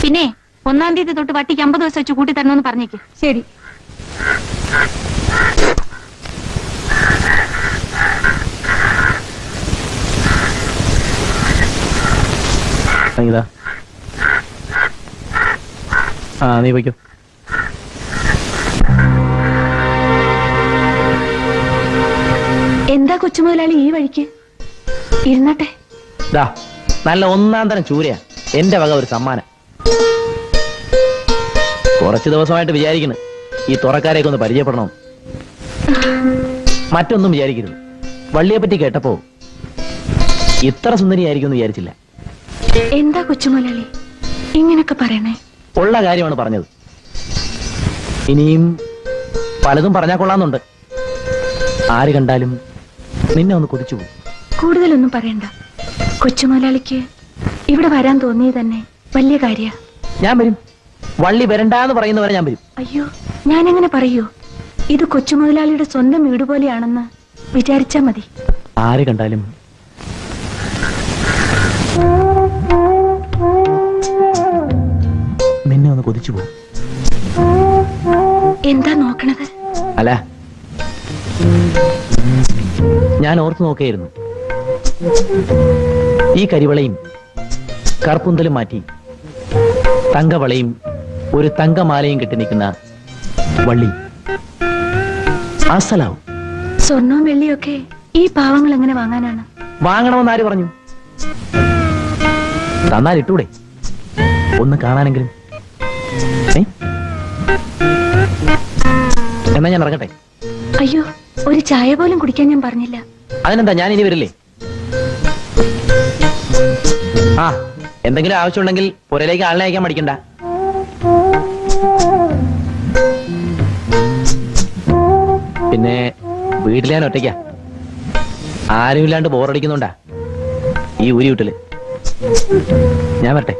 പിന്നെ 1-ാം തീയതി തൊട്ട് വട്ടിക്ക് 50 ദിവസം വെച്ച് കൂട്ടി തരണമെന്ന് പറഞ്ഞേക്ക്. ശരി. നീ വയ്ക്കോ. എന്താ കൊച്ചുമുതലാളി ഈ വഴിക്ക്? ഇരുന്നട്ടെ. നല്ല 1-ാം തരം ചൂരയാ, എന്റെ വക ഒരു സമ്മാനം. കുറച്ചു ദിവസമായിട്ട് വിചാരിക്കുന്നു ഈ തുറക്കാരെയൊക്കെ ഒന്ന് പരിചയപ്പെടണം. മറ്റൊന്നും വിചാരിക്കരുത്, വള്ളിയെ പറ്റി കേട്ടപ്പോ ഇത്ര സുന്ദരിയായിരിക്കും എന്ന് വിചാരിച്ചില്ല. എന്താ കൊച്ചുമുതലാളി ഇങ്ങനൊക്കെ പറയണേ? ഉള്ള കാര്യമാണ് പറഞ്ഞത്. ഇനിയും പലതും പറഞ്ഞാൽ കൊള്ളാന്നുണ്ട്. ആര് കണ്ടാലും നിന്നെ ഒന്ന് കൊതിച്ചു പോകും. കൂടുതലൊന്നും പറയണ്ട. കൊച്ചുമുതലാളിക്ക് ഇവിടെ വരാൻ തോന്നിയത് തന്നെ വലിയ കാര്യ. ഞാൻ വരും. വള്ളി വരണ്ടാന്ന് പറയുന്നവരെ ഞാൻ വരും. അയ്യോ, ഞാനെങ്ങനെ പറയൂ? ഇത് കൊച്ചുമുതലാളിയുടെ സ്വന്തം വീട് പോലെയാണെന്ന് വിചാരിച്ചാ മതി. ആര് കണ്ടാലും നിന്നെ ഒന്ന് കൊതിച്ചു പോകും. എന്താ നോക്കണത്? അല്ല, ഞാൻ ഓർത്തു നോക്കിയായിരുന്നു. ഈ കരിവളയും കറുപ്പുന്തലും മാറ്റി തങ്കവളയും ഒരു തങ്കമാലയും കെട്ടി നിൽക്കുന്ന വള്ളി അസലാവും. സ്വർണവും വെള്ളിയൊക്കെ ഈ പാവങ്ങൾ എങ്ങനെ വാങ്ങാനാണ്? വാങ്ങണമെന്ന് ആര് പറഞ്ഞു? തന്നാൽ ഇട്ടൂടെ, ഒന്ന് കാണാനെങ്കിലും. എന്നാ ഞാൻ ഇറങ്ങട്ടെ. അയ്യോ, ഒരു ചായ പോലും കുടിക്കാൻ ഞാൻ പറഞ്ഞില്ല. അതിനെന്താ, ഞാൻ ഇനി വരില്ലേ? എന്തെങ്കിലും ആവശ്യമുണ്ടെങ്കിൽ പുരയിലേക്ക് ആളിനെ അയക്കാൻ മടിക്കണ്ട. പിന്നെ വീട്ടിൽ ഞാൻ ഒറ്റയ്ക്കാ, ആരുമില്ലാണ്ട് ബോറടിക്കുന്നുണ്ടാ ഈ ഊരി വീട്ടില്. ഞാൻ വരട്ടെ.